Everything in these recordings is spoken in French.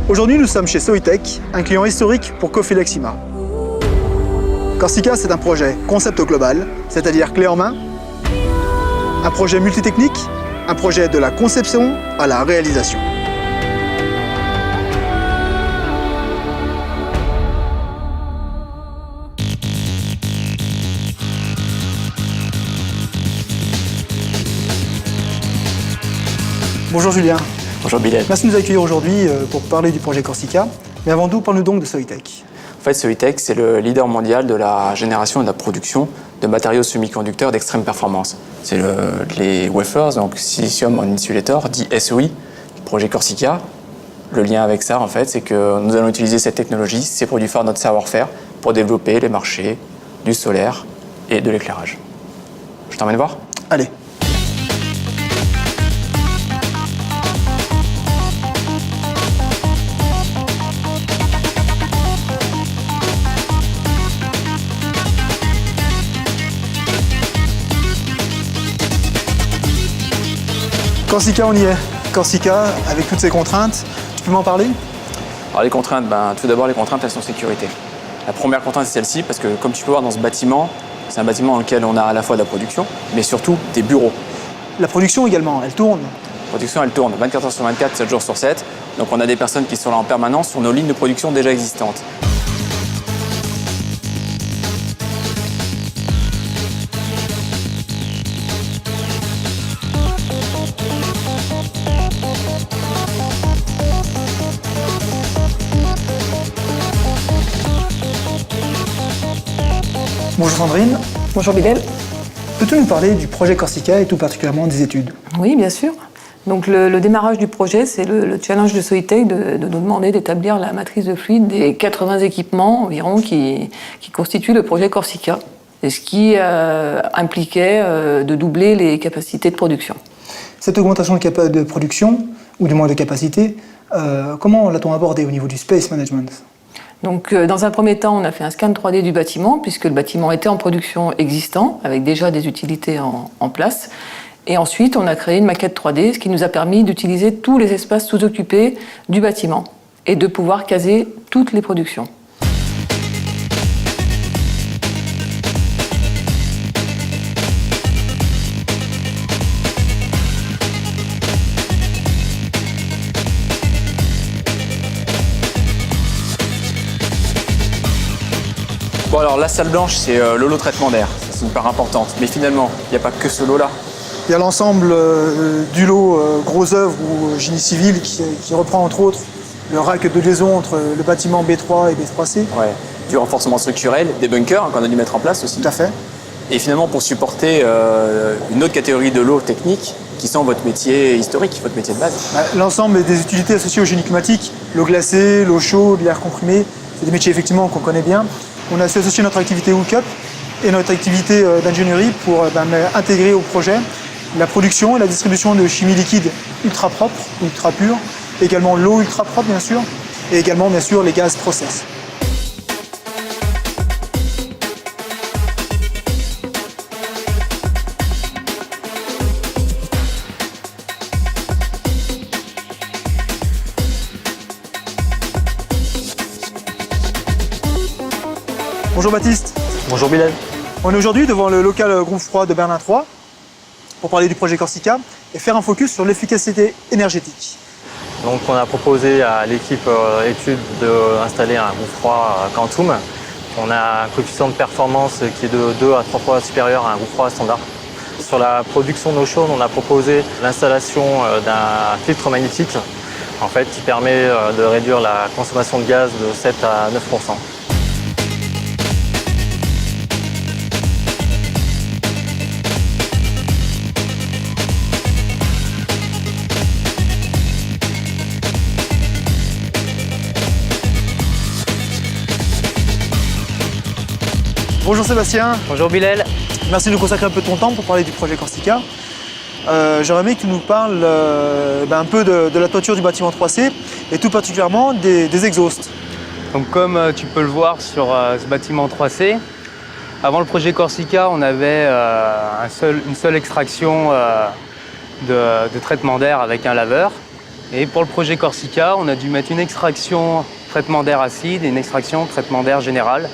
Aujourd'hui, nous sommes chez Soitec, un client historique pour Coffelexima. Corsica, c'est un projet concept global, c'est-à-dire clé en main, un projet multitechnique, un projet de la conception à la réalisation. Bonjour Julien. Bonjour Bilal. Merci de nous accueillir aujourd'hui pour parler du projet Corsica. Mais avant tout, parle-nous donc de Soitec. En fait, Soitec, c'est le leader mondial de la génération et de la production de matériaux semi-conducteurs d'extrême performance. C'est les wafers, donc silicium on insulator, dit SOI, projet Corsica. Le lien avec ça, en fait, c'est que nous allons utiliser cette technologie, ces produits phares de notre savoir-faire, pour développer les marchés du solaire et de l'éclairage. Je t'emmène voir ? Allez. Corsica, on y est. Corsica, avec toutes ses contraintes, tu peux m'en parler? Alors les contraintes, tout d'abord les contraintes, elles sont sécurité. La première contrainte, c'est celle-ci, parce que comme tu peux voir dans ce bâtiment, c'est un bâtiment dans lequel on a à la fois de la production, mais surtout des bureaux. La production également, elle tourne. La production, elle tourne 24 heures sur 24, 7 jours sur 7. Donc on a des personnes qui sont là en permanence sur nos lignes de production déjà existantes. Bonjour Sandrine. Bonjour Bilal. Peux-tu nous parler du projet Corsica et tout particulièrement des études? Oui, bien sûr. Donc le démarrage du projet, c'est le challenge de Soitec de nous demander d'établir la matrice de fluide des 80 équipements environ qui constituent le projet Corsica, et ce qui impliquait de doubler les capacités de production. Cette augmentation de production, ou du moins de capacité, comment l'a-t-on abordé au niveau du space management? Donc, dans un premier temps, on a fait un scan 3D du bâtiment, puisque le bâtiment était en production existant, avec déjà des utilités en place. Et ensuite, on a créé une maquette 3D, ce qui nous a permis d'utiliser tous les espaces sous-occupés du bâtiment et de pouvoir caser toutes les productions. Bon alors la salle blanche, c'est le lot traitement d'air, c'est une part importante. Mais finalement, il n'y a pas que ce lot-là. Il y a l'ensemble du lot gros œuvres ou génie civil qui reprend entre autres le rack de liaison entre le bâtiment B3 et B3C. Ouais. Du renforcement structurel, des bunkers qu'on a dû mettre en place aussi. Tout à fait. Et finalement pour supporter une autre catégorie de lots techniques qui sont votre métier historique, votre métier de base. L'ensemble des utilités associées au génie climatique, l'eau glacée, l'eau chaude, l'air comprimé, c'est des métiers effectivement qu'on connaît bien. On a associé notre activité hookup et notre activité d'ingénierie pour intégrer au projet la production et la distribution de chimie liquide ultra propre, ultra pure, également l'eau ultra propre bien sûr, et également bien sûr les gaz process. Bonjour Baptiste. Bonjour Bilal. On est aujourd'hui devant le local groupe froid de Berlin 3 pour parler du projet Corsica et faire un focus sur l'efficacité énergétique. Donc on a proposé à l'équipe études d'installer un groupe froid Quantum. On a un coefficient de performance qui est de 2 à 3 fois supérieur à un groupe froid standard. Sur la production d'eau chaude, on a proposé l'installation d'un filtre magnétique en fait, qui permet de réduire la consommation de gaz de 7 à 9%. Bonjour Sébastien. Bonjour Bilal. Merci de nous consacrer un peu de ton temps pour parler du projet Corsica. J'aimerais bien que tu nous parles un peu de la toiture du bâtiment 3C et tout particulièrement des exhausts. Donc comme tu peux le voir sur ce bâtiment 3C, avant le projet Corsica, on avait une seule extraction de traitement d'air avec un laveur. Et pour le projet Corsica, on a dû mettre une extraction traitement d'air acide et une extraction traitement d'air général.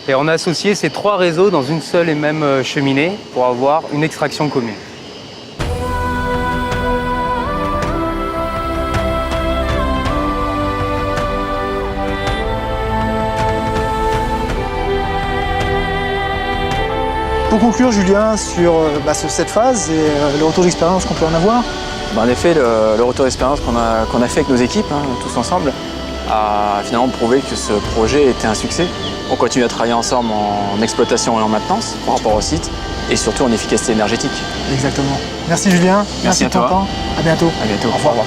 Et on a associé ces 3 réseaux dans une seule et même cheminée pour avoir une extraction commune. Pour conclure, Julien, sur cette phase et le retour d'expérience qu'on peut en avoir. En effet, le retour d'expérience qu'on a fait avec nos équipes, tous ensemble, a finalement prouvé que ce projet était un succès. On continue à travailler ensemble en exploitation et en maintenance par rapport au site et surtout en efficacité énergétique. Exactement. Merci Julien. Merci à de ton toi. temps. À bientôt. À bientôt. Au revoir.